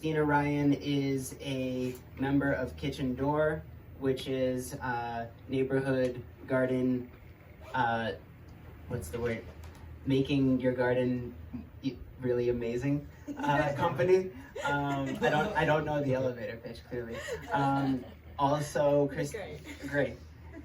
Kristina Ryan is a member of Kitchen Door, which is a neighborhood garden, what's the word? Making your garden really amazing company. I don't know the elevator pitch clearly. Also, great.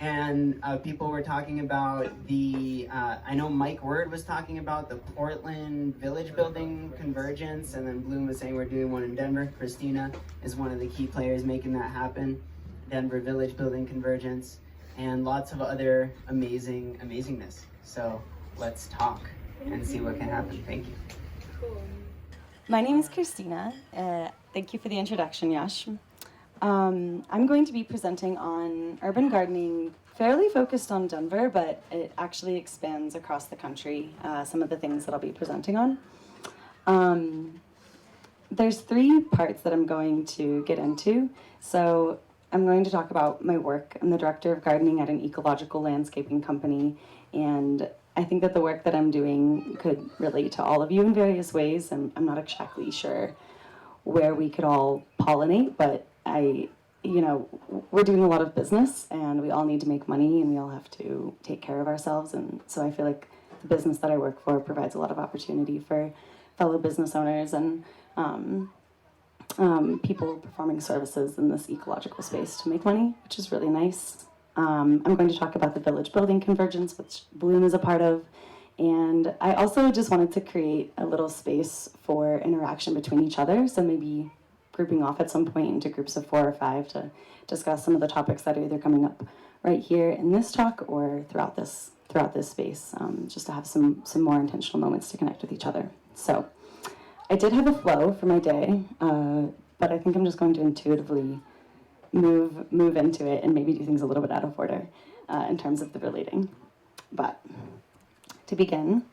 And people were talking about I know Mike Word was talking about the Portland Village building Convergence, and then Bloom was saying we're doing one in Denver. Kristina is one of the key players making that happen. Denver Village building Convergence, and lots of other amazingness. So let's talk and see what can happen. Thank you. Cool. My name is Kristina. Thank you for the introduction, Yash. I'm going to be presenting on urban gardening, fairly focused on Denver, but it actually expands across the country, some of the things that I'll be presenting on. There's 3 parts that I'm going to get into. So I'm going to talk about my work. I'm the director of gardening at an ecological landscaping company, and I think that the work that I'm doing could relate to all of you in various ways, and I'm not exactly sure where we could all pollinate, but we're doing a lot of business, and we all need to make money, and we all have to take care of ourselves, and so I feel like the business that I work for provides a lot of opportunity for fellow business owners and people performing services in this ecological space to make money, which is really nice. I'm going to talk about the village building Convergence, which Bloom is a part of, and I also just wanted to create a little space for interaction between each other, so maybe grouping off at some point into groups of 4 or 5 to discuss some of the topics that are either coming up right here in this talk or throughout this space, just to have some more intentional moments to connect with each other. So I did have a flow for my day, but I think I'm just going to intuitively move into it and maybe do things a little bit out of order in terms of the relating. But to begin,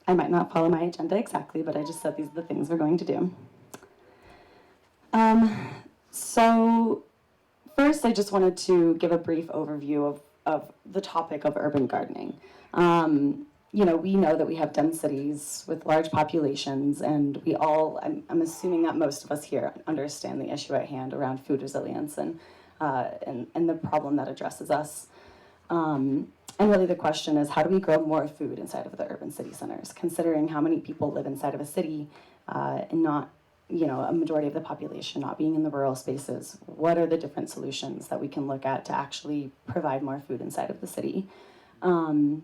I might not follow my agenda exactly, but I just said these are the things we're going to do. So first, I just wanted to give a brief overview of the topic of urban gardening. We know that we have dense cities with large populations, and I'm assuming that most of us here understand the issue at hand around food resilience and the problem that addresses us. And really the question is, how do we grow more food inside of the urban city centers, considering how many people live inside of a city and not, a majority of the population not being in the rural spaces? What are the different solutions that we can look at to actually provide more food inside of the city? And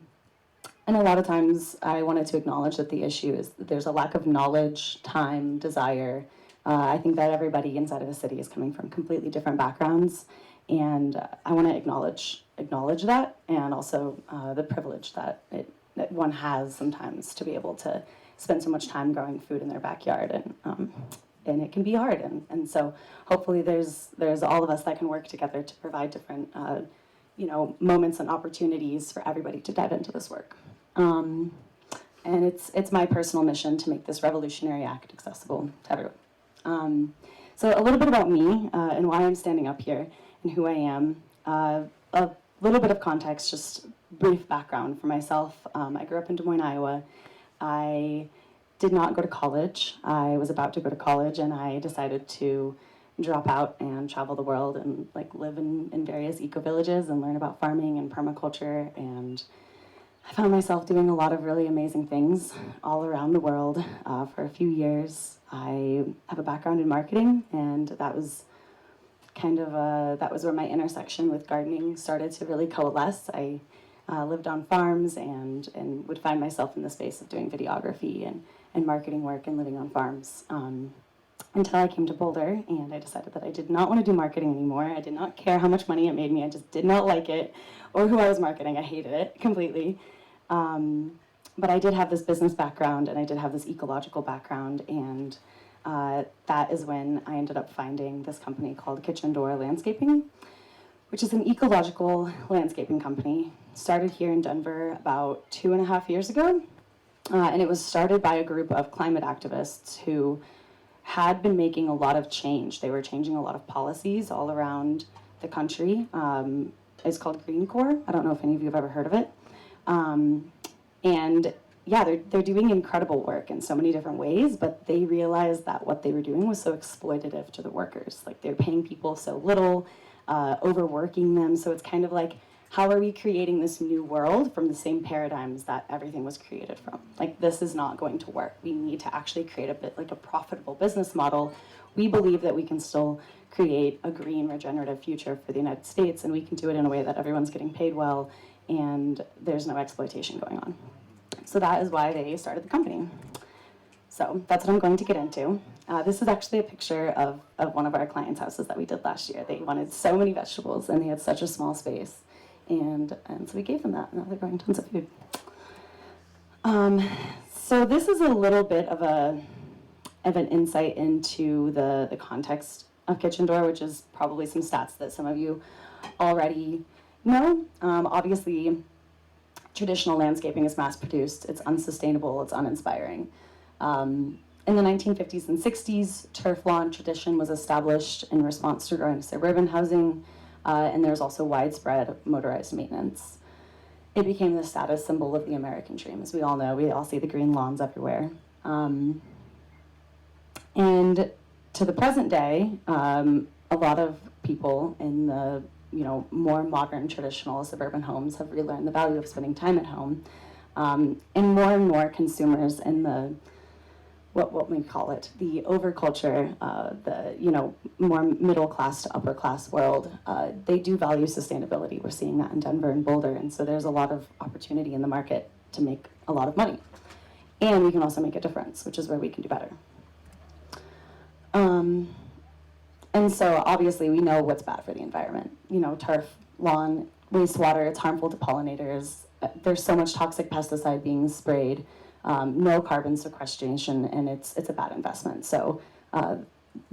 a lot of times I wanted to acknowledge that the issue is that there's a lack of knowledge, time, desire. I think that everybody inside of a city is coming from completely different backgrounds, and I want to acknowledge that, and also the privilege that one has sometimes to be able to spend so much time growing food in their backyard, and it can be hard, and so hopefully there's all of us that can work together to provide different moments and opportunities for everybody to dive into this work. And it's my personal mission to make this revolutionary act accessible to everyone. So a little bit about me and why I'm standing up here and who I am. A little bit of context, just brief background for myself. I grew up in Des Moines, Iowa. I did not go to college. I was about to go to college, and I decided to drop out and travel the world and live in various eco-villages and learn about farming and permaculture, and I found myself doing a lot of really amazing things all around the world for a few years. I have a background in marketing, and that was where my intersection with gardening started to really coalesce. I lived on farms and would find myself in the space of doing videography and marketing work and living on farms. Until I came to Boulder, and I decided that I did not want to do marketing anymore. I did not care how much money it made me. I just did not like it, or who I was marketing. I hated it completely. But I did have this business background, and I did have this ecological background, and that is when I ended up finding this company called Kitchen Door Landscaping, which is an ecological landscaping company. Started here in Denver about 2.5 years ago, and it was started by a group of climate activists who had been making a lot of change. They were changing a lot of policies all around the country. It's called Green Corps. I don't know if any of you have ever heard of it. And yeah, they're doing incredible work in so many different ways, but they realized that what they were doing was so exploitative to the workers. Like, they're paying people so little, overworking them. So it's kind of like, how are we creating this new world from the same paradigms that everything was created from? Like, this is not going to work. We need to actually create a bit like a profitable business model. We believe that we can still create a green, regenerative future for the United States, and we can do it in a way that everyone's getting paid well and there's no exploitation going on. So that is why they started the company. So that's what I'm going to get into. This is actually a picture of one of our clients' houses that we did last year. They wanted so many vegetables and they had such a small space. And so we gave them that, and now they're growing tons of food. So this is a little bit of an insight into the context of Kitchen Door, which is probably some stats that some of you already know. Obviously, traditional landscaping is mass-produced, it's unsustainable, it's uninspiring. In the 1950s and 60s, turf lawn tradition was established in response to growing suburban housing, and there was also widespread motorized maintenance. It became the status symbol of the American dream. As we all know, we all see the green lawns everywhere. And to the present day, a lot of people in the more modern traditional suburban homes have relearned the value of spending time at home. And more consumers in the what we call it, the overculture, the more middle class to upper class world, they do value sustainability. We're seeing that in Denver and Boulder, and so there's a lot of opportunity in the market to make a lot of money. And we can also make a difference, which is where we can do better. And so obviously we know what's bad for the environment. Turf, lawn, wastewater, it's harmful to pollinators. There's so much toxic pesticide being sprayed, no carbon sequestration, and it's a bad investment. So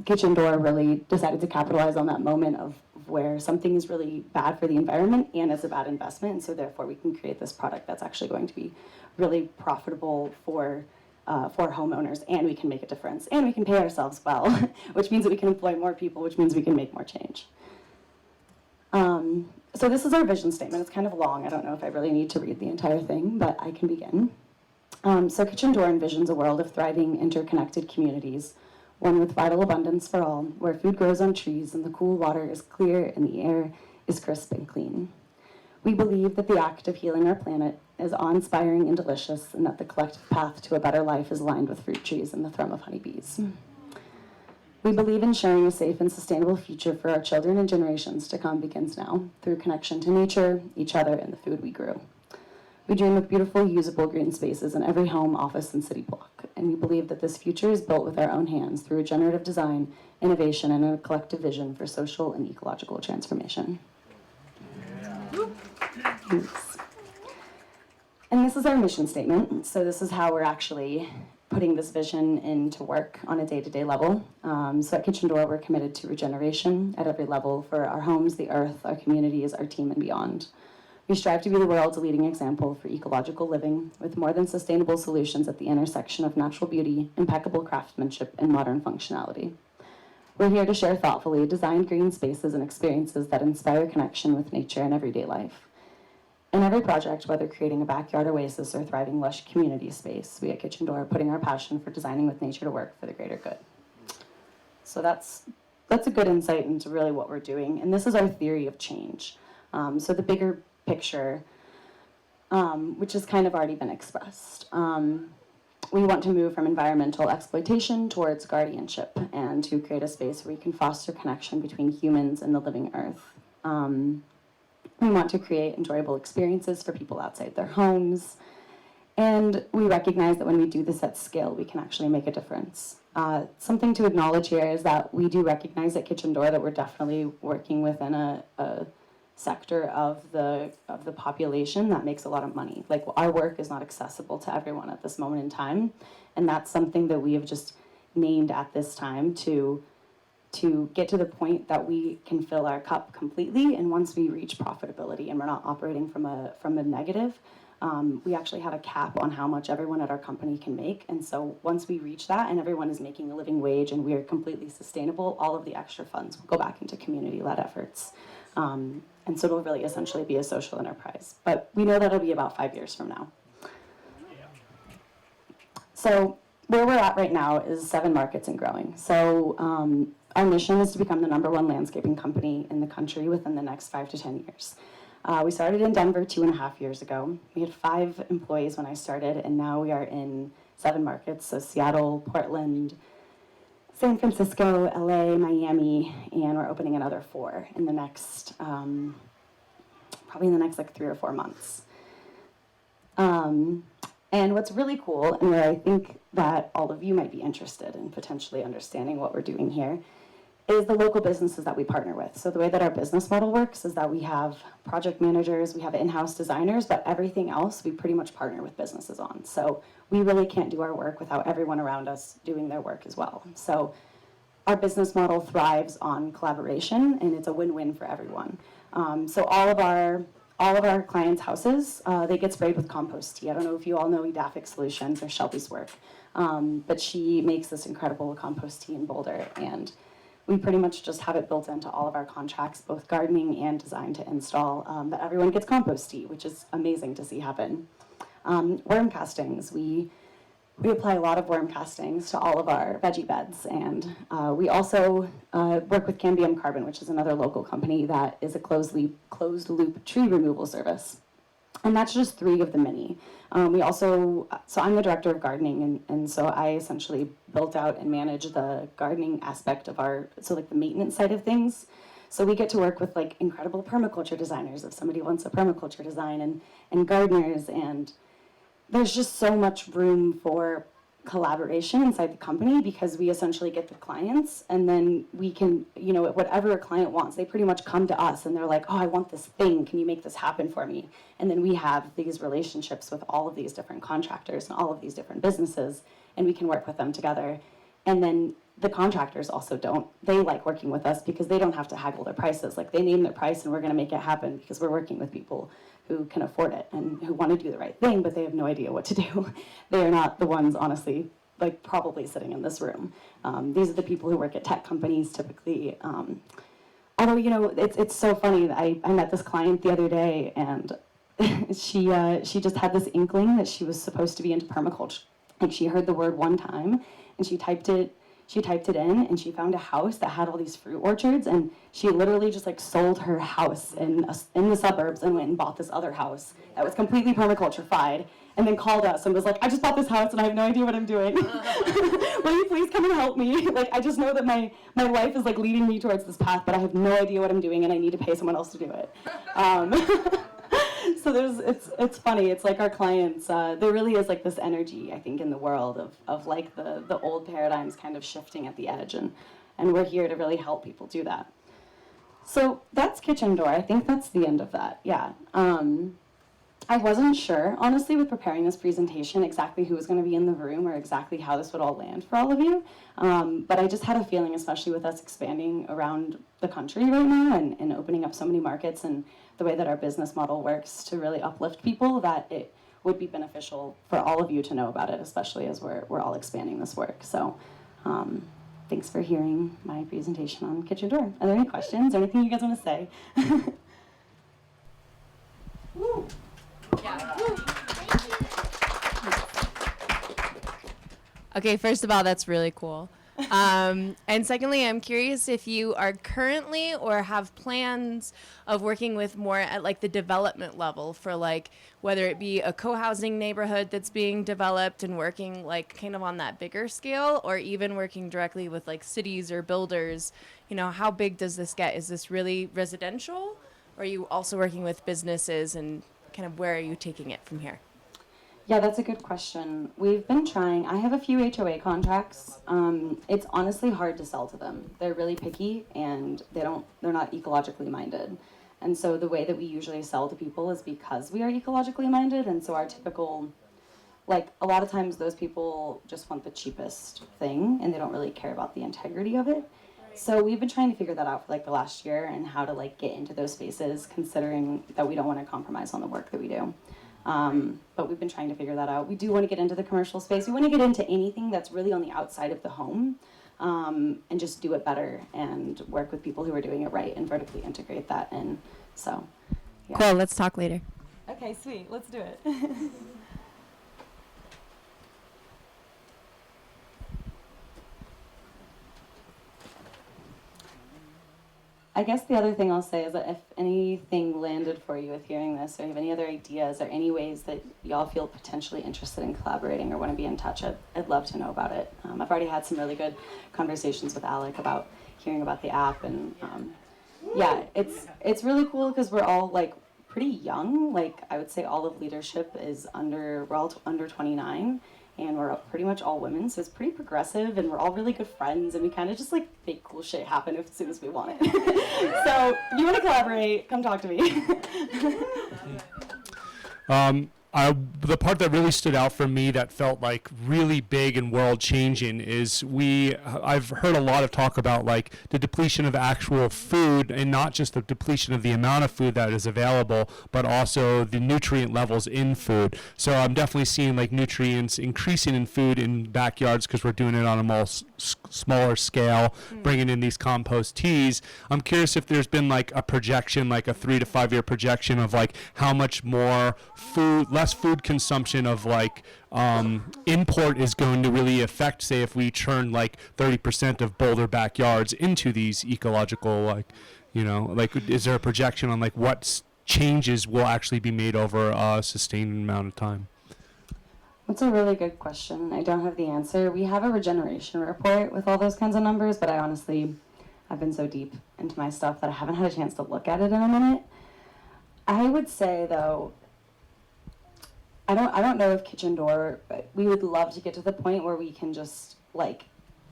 Kitchen Door really decided to capitalize on that moment of where something is really bad for the environment and it's a bad investment, and so therefore we can create this product that's actually going to be really profitable for homeowners, and we can make a difference, and we can pay ourselves well, which means that we can employ more people, which means we can make more change. So this is our vision statement. It's kind of long. I don't know if I really need to read the entire thing, but I can begin. So Kitchen Door envisions a world of thriving, interconnected communities, one with vital abundance for all, where food grows on trees and the cool water is clear and the air is crisp and clean. We believe that the act of healing our planet is awe-inspiring and delicious, and that the collective path to a better life is lined with fruit trees and the thrum of honeybees. We believe in sharing a safe and sustainable future for our children and generations to come begins now, through connection to nature, each other, and the food we grew. We dream of beautiful, usable green spaces in every home, office, and city block, and we believe that this future is built with our own hands through regenerative design, innovation, and a collective vision for social and ecological transformation. Thanks. And this is our mission statement. So this is how we're actually putting this vision into work on a day-to-day level. So at Kitchen Door, we're committed to regeneration at every level for our homes, the earth, our communities, our team, and beyond. We strive to be the world's leading example for ecological living, with more than sustainable solutions at the intersection of natural beauty, impeccable craftsmanship, and modern functionality. We're here to share thoughtfully designed green spaces and experiences that inspire connection with nature in everyday life. In every project, whether creating a backyard oasis or thriving lush community space, we at Kitchen Door are putting our passion for designing with nature to work for the greater good. So that's a good insight into really what we're doing. And this is our theory of change. So the bigger picture, which has kind of already been expressed. We want to move from environmental exploitation towards guardianship and to create a space where we can foster connection between humans and the living earth. We want to create enjoyable experiences for people outside their homes. And we recognize that when we do this at scale, we can actually make a difference. Something to acknowledge here is that we do recognize at Kitchen Door that we're definitely working within a sector of the population that makes a lot of money. Like, our work is not accessible to everyone at this moment in time, and that's something that we have just named at this time to get to the point that we can fill our cup completely. And once we reach profitability and we're not operating from a negative, we actually have a cap on how much everyone at our company can make. And so once we reach that and everyone is making a living wage and we are completely sustainable, all of the extra funds will go back into community-led efforts. And so it'll really essentially be a social enterprise. But we know that'll be about 5 years from now. So where we're at right now is 7 markets and growing. So our mission is to become the #1 landscaping company in the country within the next 5 to 10 years. We started in Denver 2.5 years ago. We had 5 employees when I started, and now we are in 7 markets, so Seattle, Portland, San Francisco, LA, Miami, and we're opening another 4 in the next, probably in the next like 3 or 4 months. And what's really cool, and where I think that all of you might be interested in potentially understanding what we're doing here, is the local businesses that we partner with. So the way that our business model works is that we have project managers, we have in-house designers, but everything else we pretty much partner with businesses on. So we really can't do our work without everyone around us doing their work as well. So our business model thrives on collaboration, and it's a win-win for everyone. So all of our clients' houses, they get sprayed with compost tea. I don't know if you all know Edaphic Solutions or Shelby's work, but she makes this incredible compost tea in Boulder, and we pretty much just have it built into all of our contracts, both gardening and design to install, that everyone gets compost tea, which is amazing to see happen. Worm castings, we apply a lot of worm castings to all of our veggie beds, and we also work with Cambium Carbon, which is another local company that is a closed loop tree removal service. And that's just 3 of the many. So I'm the director of gardening, and so I essentially built out and manage the gardening aspect of the maintenance side of things. So we get to work with like incredible permaculture designers if somebody wants a permaculture design, and gardeners, and there's just so much room for collaboration inside the company because we essentially get the clients, and then we can, whatever a client wants, they pretty much come to us and they're like, oh, I want this thing, can you make this happen for me? And then we have these relationships with all of these different contractors and all of these different businesses, and we can work with them together. And then the contractors also they like working with us because they don't have to haggle their prices. Like, they name their price and we're going to make it happen because we're working with people who can afford it and who want to do the right thing, but they have no idea what to do. They are not the ones, honestly, like probably sitting in this room. These are the people who work at tech companies typically. Although, it's so funny. I met this client the other day, and she just had this inkling that she was supposed to be into permaculture. Like, she heard the word one time, and she typed it in, and she found a house that had all these fruit orchards, and she literally just like sold her house in the suburbs and went and bought this other house that was completely permaculture-fied, and then called us and was like, I just bought this house and I have no idea what I'm doing. Will you please come and help me? Like, I just know that my life is like leading me towards this path, but I have no idea what I'm doing and I need to pay someone else to do it. So it's funny. It's like our clients, there really is like this energy, I think, in the world of like the old paradigms kind of shifting at the edge, and we're here to really help people do that. So that's Kitchen Door. I think that's the end of that. Yeah. I wasn't sure, honestly, with preparing this presentation, exactly who was going to be in the room or exactly how this would all land for all of you. But I just had a feeling, especially with us expanding around the country right now and opening up so many markets and the way that our business model works to really uplift people, that it would be beneficial for all of you to know about it, especially as we're all expanding this work. So thanks for hearing my presentation on Kitchen Door. Are there any questions or anything you guys want to say? Woo. Yeah. Okay, first of all, that's really cool. And secondly, I'm curious if you are currently or have plans of working with more at like the development level for like whether it be a co-housing neighborhood that's being developed and working like kind of on that bigger scale, or even working directly with like cities or builders. How big does this get? Is this really residential, or are you also working with businesses, and kind of where are you taking it from here? Yeah, that's a good question. We've been trying. I have a few HOA contracts. It's honestly hard to sell to them. They're really picky, and they're not ecologically minded. And so the way that we usually sell to people is because we are ecologically minded. And so our typical, like, a lot of times those people just want the cheapest thing and they don't really care about the integrity of it. So we've been trying to figure that out for like the last year, and how to like get into those spaces, considering that we don't want to compromise on the work that we do. But we've been trying to figure that out. We do want to get into the commercial space. We want to get into anything that's really on the outside of the home, and just do it better and work with people who are doing it right and vertically integrate that. And so, yeah. Cool. Let's talk later. Okay, sweet. Let's do it. I guess the other thing I'll say is that if anything landed for you with hearing this, or you have any other ideas or any ways that y'all feel potentially interested in collaborating or want to be in touch, I'd love to know about it. I've already had some really good conversations with Alec about hearing about the app, and yeah, it's really cool because we're all like pretty young. Like I would say all of leadership is we're all under 29. And we're pretty much all women, so it's pretty progressive, and we're all really good friends, and we kind of just like make cool shit happen as soon as we want it. So if you want to collaborate, come talk to me. The part that really stood out for me that felt like really big and world changing is I've heard a lot of talk about like the depletion of actual food, and not just the depletion of the amount of food that is available, but also the nutrient levels in food. So I'm definitely seeing like nutrients increasing in food in backyards because we're doing it on a smaller scale, bringing in these compost teas. I'm curious if there's been like a projection, like a 3 to 5 year projection of like how much more food, less food consumption of like import is going to really affect, say, if we turn like 30% of Boulder backyards into these ecological, like, you know, like is there a projection on like what changes will actually be made over a sustained amount of time? That's a really good question. I don't have the answer. We have a regeneration report with all those kinds of numbers, but I've been so deep into my stuff that I haven't had a chance to look at it in a minute. I would say though, I don't know if kitchen door, but we would love to get to the point where we can just like,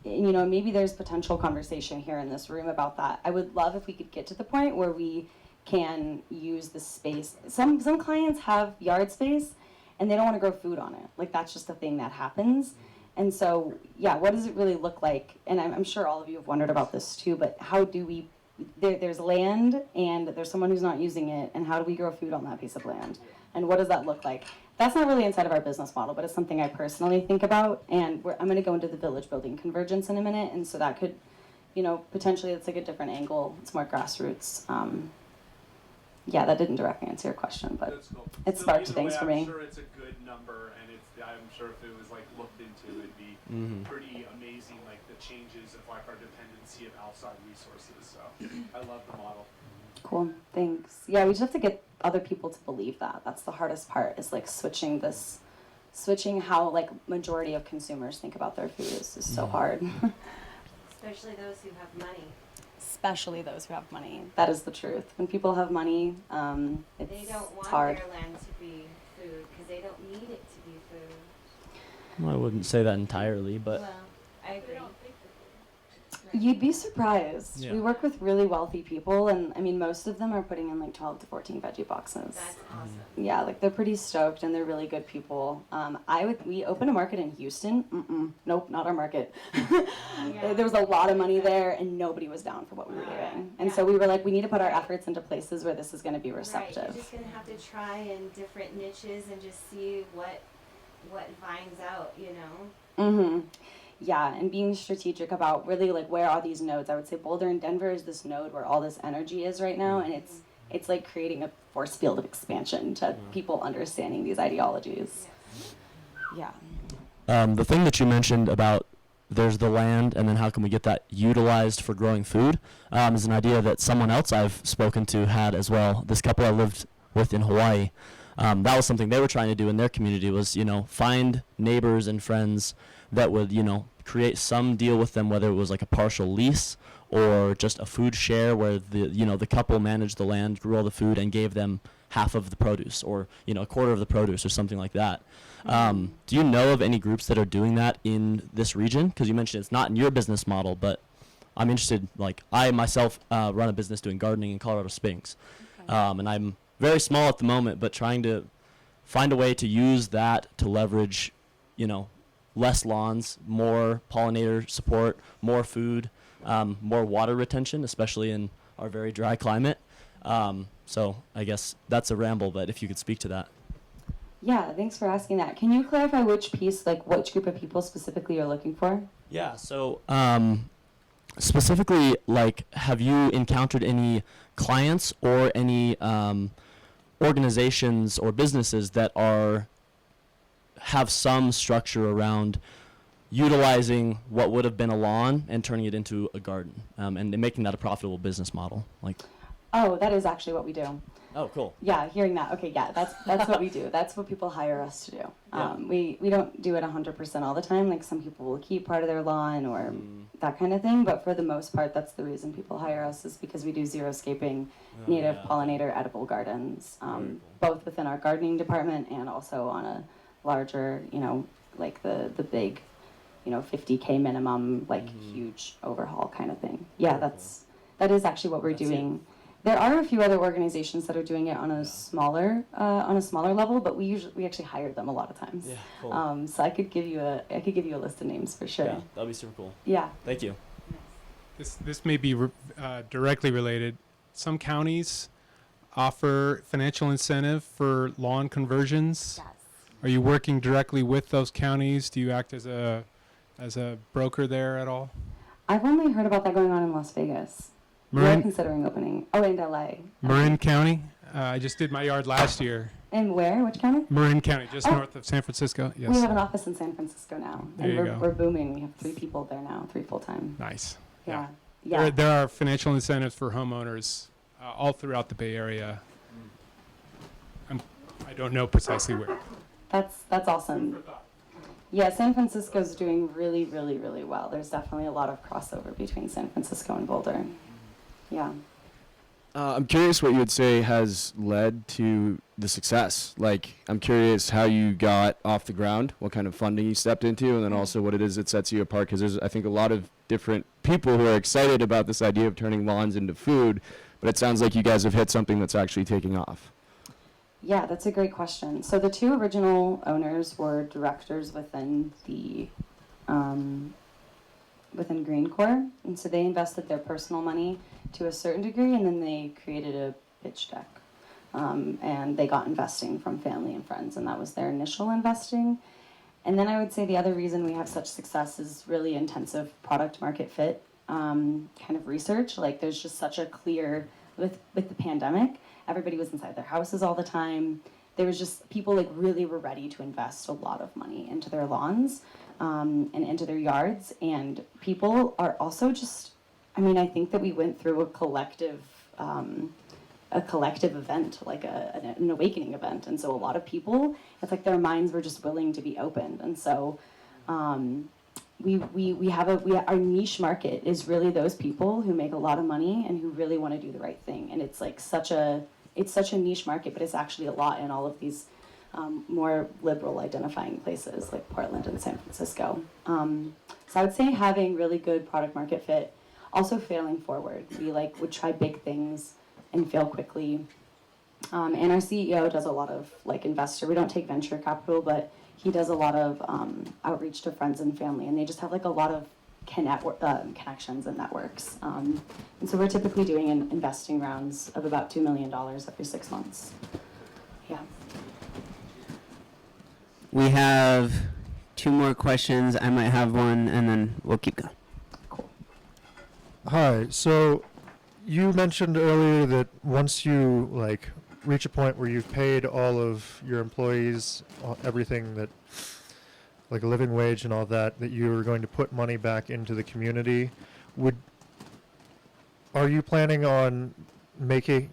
you know, maybe there's potential conversation here in this room about that. I would love if we could get to the point where we can use the space. Some clients have yard space and they don't want to grow food on it. Like that's just a thing that happens. And so, yeah, what does it really look like? And I'm sure all of you have wondered about this too, but how do we, there's land and there's someone who's not using it, and how do we grow food on that piece of land? And what does that look like? That's not really inside of our business model, but it's something I personally think about. And I'm going to go into the village building Convergence in a minute. And so that could, you know, potentially it's like a different angle. It's more grassroots. Yeah, that didn't directly answer your question, but cool. it sparked things for me. I'm sure it's a good number, and I'm sure if it was like looked into, it'd be pretty amazing, like the changes of like our dependency of outside resources. So I love the model. Cool, thanks. Yeah, we just have to get other people to believe that. That's the hardest part, is like switching how like majority of consumers think about their food is so hard. Especially those who have money. Especially those who have money. That is the truth. When people have money, They don't want hard. their land to be food because they don't need it to be food. Well, I wouldn't say that entirely, but Well, I agree. You'd be surprised. Yeah. We work with really wealthy people, and I mean, most of them are putting in like 12 to 14 veggie boxes. That's awesome. Yeah, like they're pretty stoked, and they're really good people. We opened a market in Houston. Nope, not our market. There was a lot of money there, and nobody was down for what we were doing. And so we were like, we need to put our efforts into places where this is going to be Right, receptive. you're just gonna have to try in different niches and just see what vines out, you know. Mm-hmm. Yeah, and being strategic about really like where are these nodes. I would say Boulder and Denver is this node where all this energy is right now, and it's like creating a force field of expansion to people understanding these ideologies. Yeah. the thing that you mentioned about there's the land and then how can we get that utilized for growing food is an idea that someone else I've spoken to had as well. This couple I lived with in Hawaii, that was something they were trying to do in their community, was, you know, find neighbors and friends that would, you know, create some deal with them, whether it was like a partial lease or just a food share where the couple managed the land, grew all the food, and gave them half of the produce, or, you know, a quarter of the produce, or something like that. Do you know of any groups that are doing that in this region? Because you mentioned it's not in your business model, but I'm interested. Like, I myself run a business doing gardening in Colorado Springs, and I'm very small at the moment, but trying to find a way to use that to leverage, you know, less lawns, more pollinator support, more food, more water retention, especially in our very dry climate. So I guess that's a ramble, but if you could speak to that. Yeah, thanks for asking that. Can you clarify which piece, like which group of people specifically you're looking for? Yeah, so specifically, like, have you encountered any clients or any organizations or businesses that have some structure around, utilizing what would have been a lawn and turning it into a garden, and making that a profitable business model. Like, Oh, that is actually what we do. oh, cool. Yeah, hearing that. Okay, yeah, that's what we do. That's what people hire us to do. Yeah. We don't do it 100% all the time. Like some people will keep part of their lawn or that kind of thing. But for the most part, that's the reason people hire us, is because we do xeriscaping, native pollinator edible gardens, both within our gardening department and also on a larger, like the big, 50K minimum, like huge overhaul kind of thing. Yeah, that is actually what we're doing. There are a few other organizations that are doing it on a smaller level, but we actually hire them a lot of times. Yeah, cool. So I could give you a list of names for sure. Yeah, that'd be super cool. Yeah. Thank you. This may be directly related. Some counties offer financial incentive for lawn conversions. Yes. Are you working directly with those counties? Do you act as a broker there at all? I've only heard about that going on in Las Vegas. We're considering opening. Oh, in LA. Marin County. I just did my yard last year. And where? Which county? Marin County, just north of San Francisco. Yes. We have an office in San Francisco now. There you go. We're booming. We have 3 people there now, 3 full-time. Nice. Yeah. Yeah. There are financial incentives for homeowners all throughout the Bay Area. I don't know precisely where. That's awesome. Yeah, San Francisco's doing really, really, really well. There's definitely a lot of crossover between San Francisco and Boulder. Yeah. I'm curious what you would say has led to the success. Like, I'm curious how you got off the ground, what kind of funding you stepped into, and then also what it is that sets you apart. Because there's, I think, a lot of different people who are excited about this idea of turning lawns into food, but it sounds like you guys have hit something that's actually taking off. Yeah, that's a great question. So the 2 original owners were directors within the within Green Corps, and so they invested their personal money to a certain degree, and then they created a pitch deck, and they got investing from family and friends, and that was their initial investing. And then I would say the other reason we have such success is really intensive product market fit kind of research. Like there's just such a clear, with the pandemic, everybody was inside their houses all the time. There was just, people like really were ready to invest a lot of money into their lawns and into their yards. And people are also just, I think that we went through a collective event, like an awakening event. And so a lot of people, it's like their minds were just willing to be opened. And so our niche market is really those people who make a lot of money and who really want to do the right thing. And it's like such a niche market, but it's actually a lot in all of these more liberal identifying places like Portland and San Francisco. So I would say having really good product market fit, also failing forward. We would try big things and fail quickly. And our CEO does a lot of investor. We don't take venture capital, but he does a lot of outreach to friends and family, and they just have a lot of connections and networks. And so we're typically doing investing rounds of about $2 million every 6 months. Yeah. We have 2 more questions. I might have one, and then we'll keep going. Cool. Hi. So you mentioned earlier that once you reach a point where you've paid all of your employees everything that, like a living wage and all that you are going to put money back into the community. Are you planning on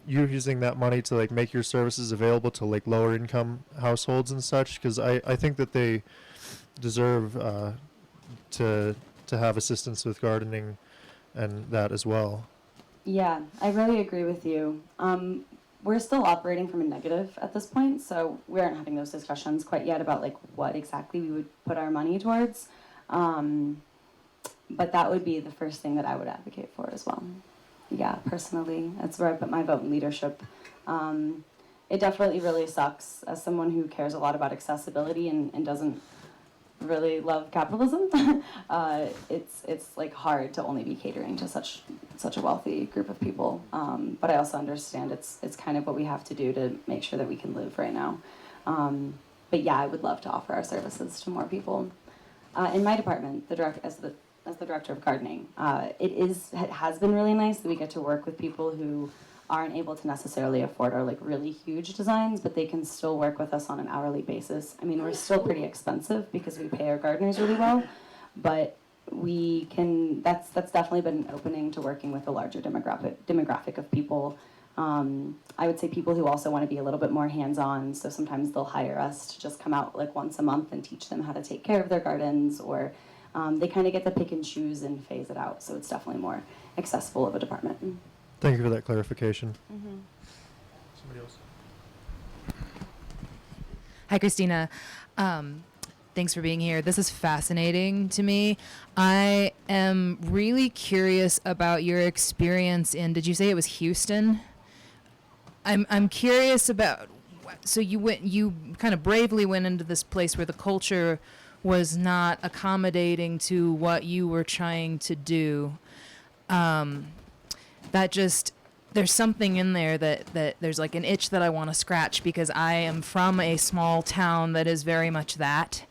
using that money to make your services available to lower income households and such? Because I think that they deserve to have assistance with gardening and that as well. Yeah, I really agree with you. We're still operating from a negative at this point, so we aren't having those discussions quite yet about what exactly we would put our money towards. But that would be the first thing that I would advocate for as well. Yeah, personally, that's where I put my vote in leadership. It definitely really sucks as someone who cares a lot about accessibility and doesn't really love capitalism. It's hard to only be catering to such a wealthy group of people. But I also understand it's kind of what we have to do to make sure that we can live right now. But yeah, I would love to offer our services to more people. In my department, as the director of gardening, it has been really nice that we get to work with people who aren't able to necessarily afford our really huge designs, but they can still work with us on an hourly basis. We're still pretty expensive because we pay our gardeners really well, but that's definitely been an opening to working with a larger demographic of people. I would say people who also want to be a little bit more hands-on, so sometimes they'll hire us to just come out like once a month and teach them how to take care of their gardens, or they kind of get to pick and choose and phase it out, so it's definitely more accessible of a department. Thank you for that clarification. Somebody else. Hi, Kristina. Thanks for being here. This is fascinating to me. I am really curious about your experience in, did you say it was Houston? I'm curious about, so you kind of bravely went into this place where the culture was not accommodating to what you were trying to do. There's something in there that there's like an itch that I want to scratch, because I am from a small town that is very much that.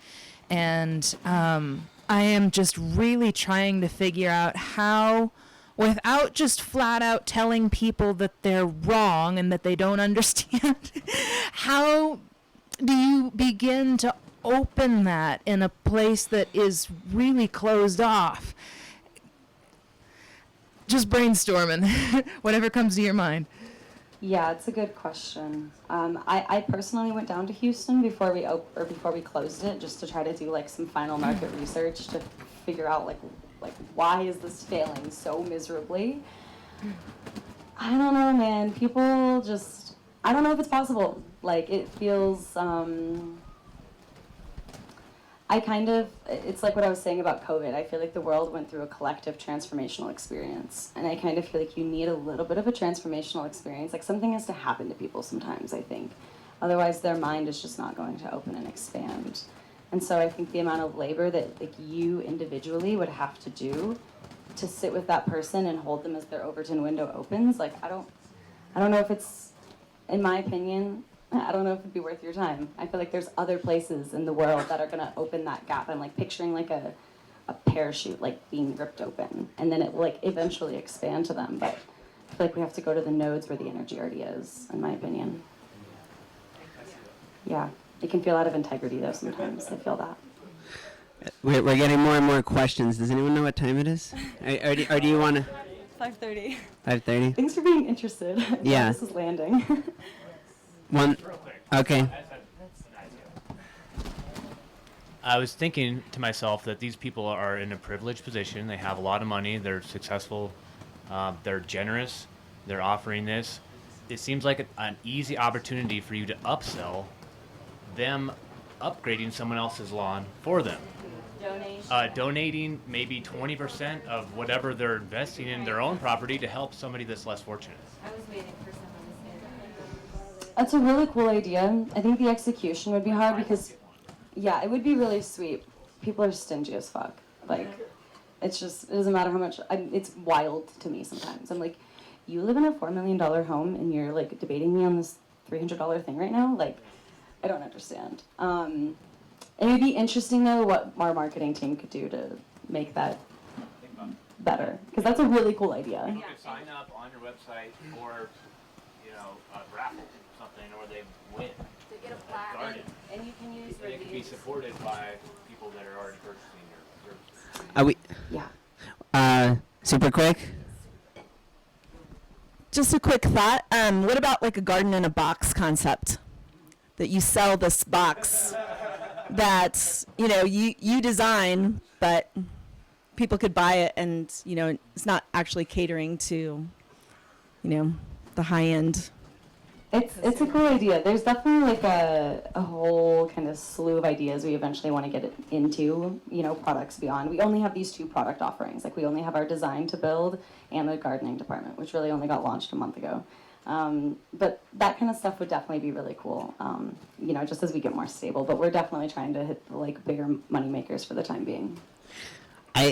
And I am just really trying to figure out how, without just flat out telling people that they're wrong and that they don't understand, how do you begin to open that in a place that is really closed off? Just brainstorming, whatever comes to your mind. Yeah, it's a good question. I personally went down to Houston before we closed it, just to try to do like some final market research to figure out like why is this failing so miserably. I don't know, man. People just, I don't know if it's possible. Like, it feels it's like what I was saying about COVID. I feel like the world went through a collective transformational experience. And I kind of feel like you need a little bit of a transformational experience. Like, something has to happen to people sometimes, I think. Otherwise, their mind is just not going to open and expand. And so I think the amount of labor that like you individually would have to do to sit with that person and hold them as their Overton window opens, like, I don't know if it's, in my opinion, I don't know if it'd be worth your time. I feel like there's other places in the world that are gonna open that gap. I'm like picturing like a parachute like being ripped open, and then it will like eventually expand to them. But I feel like we have to go to the nodes where the energy already is, in my opinion. Yeah, it can feel out of integrity though sometimes. I feel that. We're getting more and more questions. Does anyone know what time it is? Or do you want to? 5:30. 5:30. Thanks for being interested. Yeah. This is landing. One. Okay. I was thinking to myself that these people are in a privileged position. They have a lot of money. They're successful. They're generous. They're offering this. It seems like an easy opportunity for you to upsell them, upgrading someone else's lawn for them. Donating maybe 20% of whatever they're investing in their own property to help somebody that's less fortunate. I was waiting for someone to say that. That's a really cool idea. I think the execution would be hard because, yeah, it would be really sweet. People are stingy as fuck. Like, it's just, it doesn't matter how much, it's wild to me sometimes. I'm like, you live in a $4 million home and you're like debating me on this $300 thing right now? Like, I don't understand. It would be interesting though what our marketing team could do to make that better. Because that's a really cool idea. You could sign up on your website for, a raffle or something, or they win. To get a plaque, and you can use They reviews. can be supported by people that are already purchasing your services. Are we? Yeah. Super quick. Just a quick thought. What about like a garden in a box concept? That you sell this box that, you design, but people could buy it and, it's not actually catering to, the high end. It's a cool idea. There's definitely like a whole kind of slew of ideas we eventually want to get it into, products beyond. We only have these two product offerings. Like, we only have our design to build and the gardening department, which really only got launched a month ago. But that kind of stuff would definitely be really cool, just as we get more stable. But we're definitely trying to hit the like bigger money makers for the time being.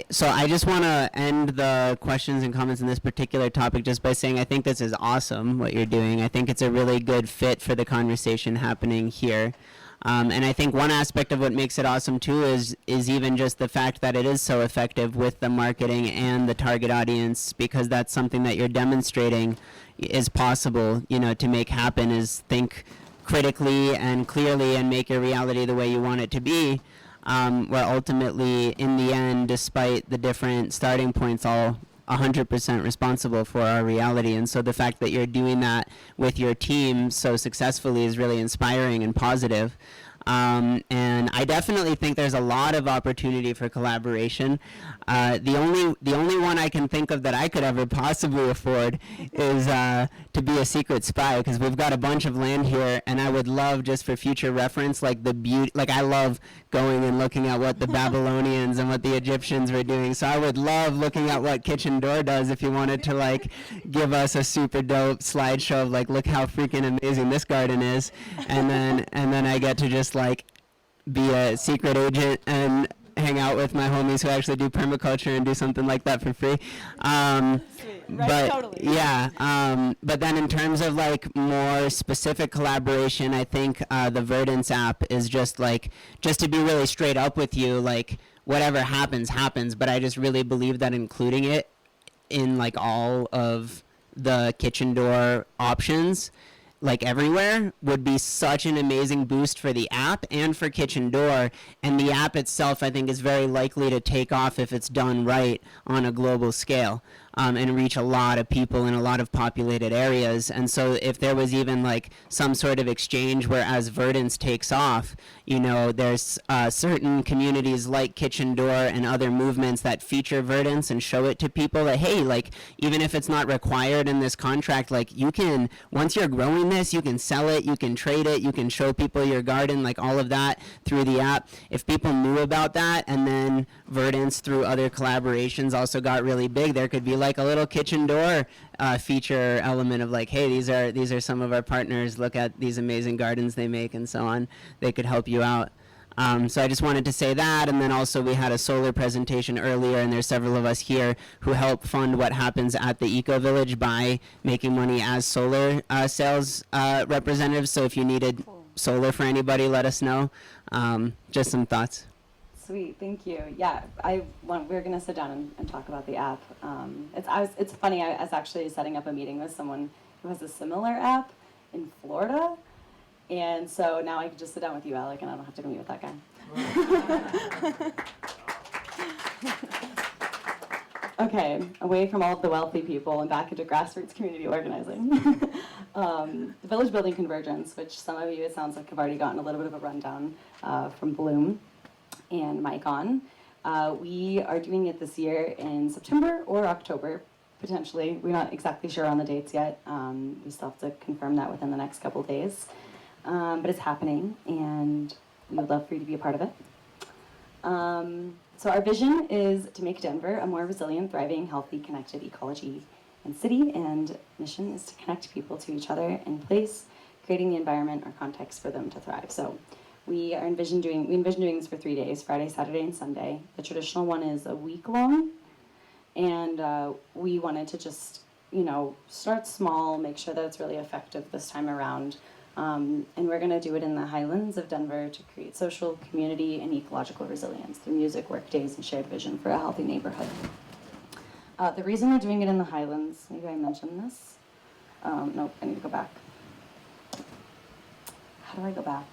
So I just want to end the questions and comments on this particular topic just by saying I think this is awesome what you're doing. I think it's a really good fit for the conversation happening here. And I think one aspect of what makes it awesome too is even just the fact that it is so effective with the marketing and the target audience, because that's something that you're demonstrating is possible, to make happen, is think critically and clearly and make your reality the way you want it to be. we're ultimately, in the end, despite the different starting points, all 100% responsible for our reality. And so the fact that you're doing that with your team so successfully is really inspiring and positive. And I definitely think there's a lot of opportunity for collaboration. The only one I can think of that I could ever possibly afford is to be a secret spy, because we've got a bunch of land here, and I would love, just for future reference, like the beauty. Like, I love going and looking at what the Babylonians and what the Egyptians were doing. So I would love looking at what Kitchen Door does if you wanted to like give us a super dope slideshow of like, look how freaking amazing this garden is, and then I get to just like be a secret agent and hang out with my homies who actually do permaculture and do something like that for free. But totally. yeah, but then in terms of like more specific collaboration, I think the Verdance app is just to be really straight up with you, like whatever happens, but I just really believe that including it in like all of the Kitchen Door options, like everywhere, would be such an amazing boost for the app and for Kitchen Door. And the app itself, I think, is very likely to take off if it's done right on a global scale, and reach a lot of people in a lot of populated areas. And so if there was even like some sort of exchange where as Verdance takes off, you know, there's certain communities like Kitchen Door and other movements that feature Verdance and show it to people that, hey, like, even if it's not required in this contract, like, you can, once you're growing this, you can sell it, you can trade it, you can show people your garden, like all of that through the app. If people knew about that, and then Verdance through other collaborations also got really big, there could be like a little Kitchen Door feature element of like, hey, these are some of our partners, look at these amazing gardens they make and so on. They could help you out. So I just wanted to say that. And then also we had a solar presentation earlier, and there's several of us here who help fund what happens at the Ecovillage by making money as solar sales representatives. So if you needed solar for anybody, let us know. Just some thoughts. Sweet, thank you. Yeah, we're gonna sit down and talk about the app. It's funny. I was actually setting up a meeting with someone who has a similar app in Florida, and so now I can just sit down with you, Alec, and I don't have to go meet with that guy. Okay, away from all of the wealthy people and back into grassroots community organizing. The Village Building Convergence, which some of you, it sounds like, have already gotten a little bit of a rundown from Bloom and Mike on. We are doing it this year in September or October, potentially. We're not exactly sure on the dates yet. We still have to confirm that within the next couple days. But it's happening, and we would love for you to be a part of it. So our vision is to make Denver a more resilient, thriving, healthy, connected ecology and city, and mission is to connect people to each other and place, creating the environment or context for them to thrive. So we envision doing this for 3 days, Friday, Saturday, and Sunday. The traditional one is a week long, and we wanted to just, start small, make sure that it's really effective this time around. And we're going to do it in the Highlands of Denver to create social, community, and ecological resilience through music, work days, and shared vision for a healthy neighborhood. The reason we're doing it in the Highlands, maybe I mentioned this. Nope, I need to go back. How do I go back?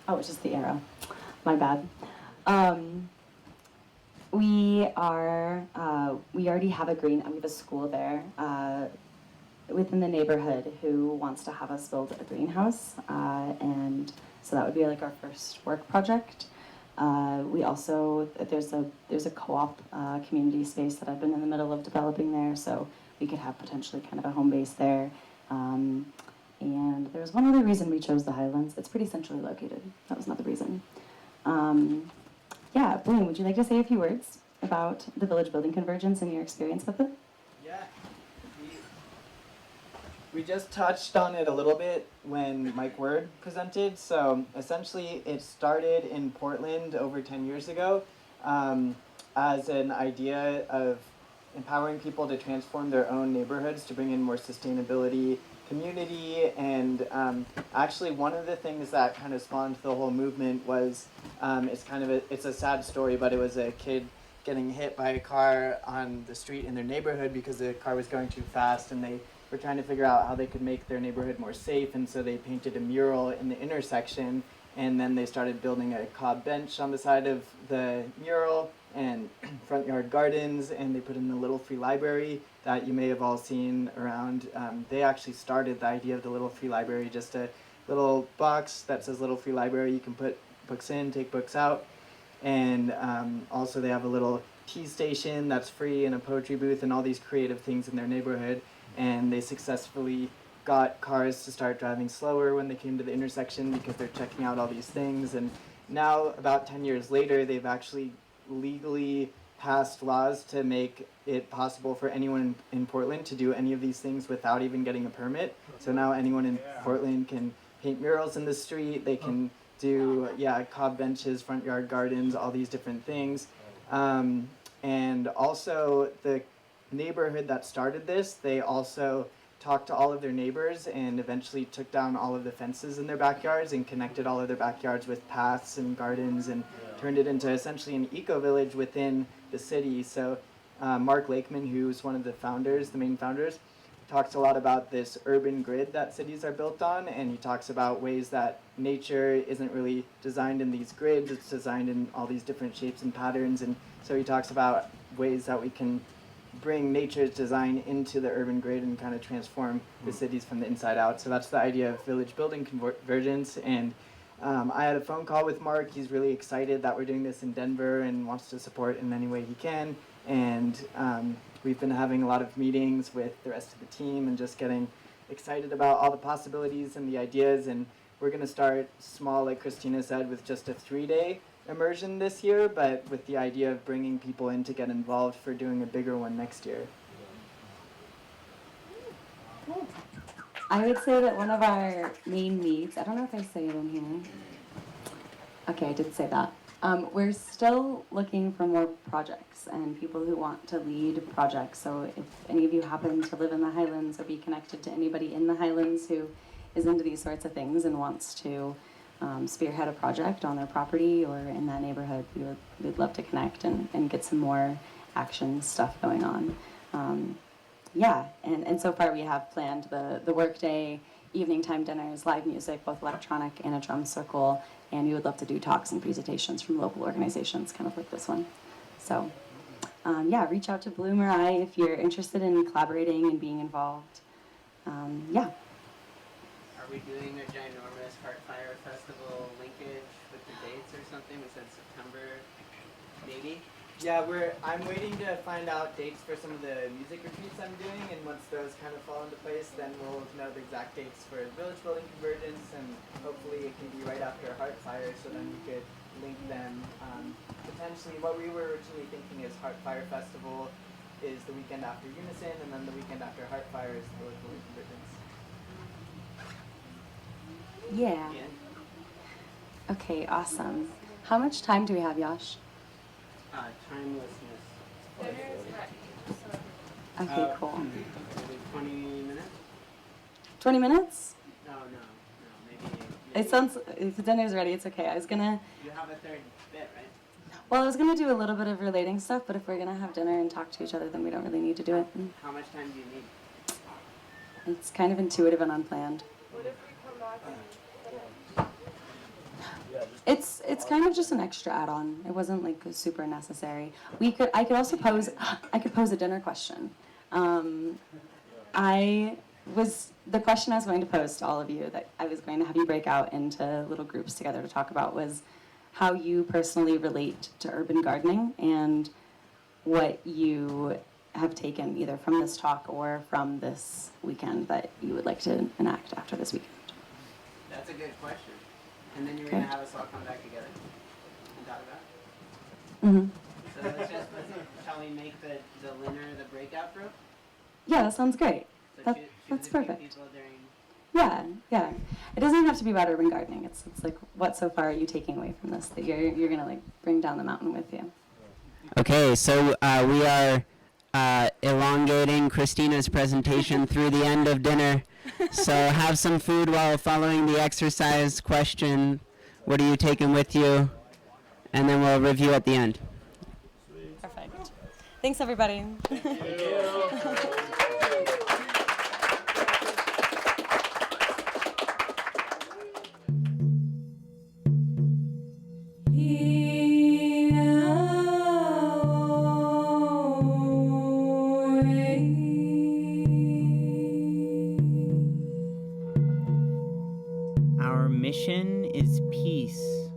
Oh, it's just the arrow. My bad. We already have we have a school there within the neighborhood who wants to have us build a greenhouse, and so that would be like our first work project. We also, there's a co-op community space that I've been in the middle of developing there, so we could have potentially kind of a home base there. And there's one other reason we chose the Highlands. It's pretty centrally located. That was not the reason. Yeah, Bloom, would you like to say a few words about the Village Building Convergence and your experience with it? Yeah. We just touched on it a little bit when Mike Word presented. So essentially it started in Portland over 10 years ago as an idea of empowering people to transform their own neighborhoods to bring in more sustainability, community, and actually one of the things that kind of spawned the whole movement was it's a sad story, but it was a kid getting hit by a car on the street in their neighborhood because the car was going too fast, and they were trying to figure out how they could make their neighborhood more safe, and so they painted a mural in the intersection, and then they started building a cob bench on the side of the mural and front yard gardens, and they put in a little free library that you may have all seen around. They actually started the idea of the little free library, just a little box that says little free library. You can put books in, take books out. And also they have a little tea station that's free and a poetry booth and all these creative things in their neighborhood. And they successfully got cars to start driving slower when they came to the intersection because they're checking out all these things. And now, about 10 years later, they've actually legally passed laws to make it possible for anyone in Portland to do any of these things without even getting a permit. So now anyone in Portland can paint murals in the street, they can do, cob benches, front yard gardens, all these different things. And also the neighborhood that started this, they also talked to all of their neighbors and eventually took down all of the fences in their backyards and connected all of their backyards with paths and gardens and turned it into essentially an eco-village within the city. So Mark Lakeman, who's one of the founders, the main founders, talks a lot about this urban grid that cities are built on, and he talks about ways that nature isn't really designed in these grids, it's designed in all these different shapes and patterns, and so he talks about ways that we can bring nature's design into the urban grid and kind of transform the cities from the inside out. So that's the idea of village building convergence. And I had a phone call with Mark. He's really excited that we're doing this in Denver and wants to support in any way he can. And we've been having a lot of meetings with the rest of the team and just getting excited about all the possibilities and the ideas. And we're going to start small, like Kristina said, with just a 3-day immersion this year, but with the idea of bringing people in to get involved for doing a bigger one next year. I would say that one of our main needs, I don't know if I say it in here. Okay, I did say that. We're still looking for more projects and people who want to lead projects. So if any of you happen to live in the Highlands or be connected to anybody in the Highlands who is into these sorts of things and wants to spearhead a project on their property or in that neighborhood, we'd love to connect and get some more action stuff going on. And so far we have planned the workday, evening time dinners, live music, both electronic and a drum circle, and we would love to do talks and presentations from local organizations, kind of like this one. So, reach out to Bloom or I if you're interested in collaborating and being involved. Are we doing a ginormous HeartFire Festival linkage with the dates or something? We said September, maybe? Yeah, I'm waiting to find out dates for some of the music retreats I'm doing, and once those kind of fall into place, then we'll know the exact dates for Village Building Convergence, and hopefully it can be right after HeartFire, so then we could link them. Potentially, what we were originally thinking is HeartFire Festival is the weekend after Unison, and then the weekend after HeartFire is Village Building Convergence. Yeah. Okay, awesome. How much time do we have, Yash? Timelessness. Okay, cool. Maybe 20 minutes? 20 minutes? No, maybe. It sounds, if the dinner's ready, it's okay. You have a third bit, right? Well, I was gonna do a little bit of relating stuff, but if we're gonna have dinner and talk to each other, then we don't really need to do it. How much time do you need? It's kind of intuitive and unplanned. What if we come back and It's kind of just an extra add-on. It wasn't like super necessary. I could also pose a dinner question. The question I was going to pose to all of you that I was going to have you break out into little groups together to talk about was how you personally relate to urban gardening and what you have taken either from this talk or from this weekend that you would like to enact after this weekend. That's a good question. And then you're going to have us all come back together and talk about it? Mm-hmm. So shall we make the winner the breakout group? Yeah, that sounds great. So That's choose a few perfect. people during... Yeah. It doesn't even have to be about urban gardening. It's like, what so far are you taking away from this that you're going to like bring down the mountain with you? Okay, so we are elongating Kristina's presentation through the end of dinner. So have some food while following the exercise question. What are you taking with you? And then we'll review at the end. Perfect. Thanks, everybody. Our mission is peace.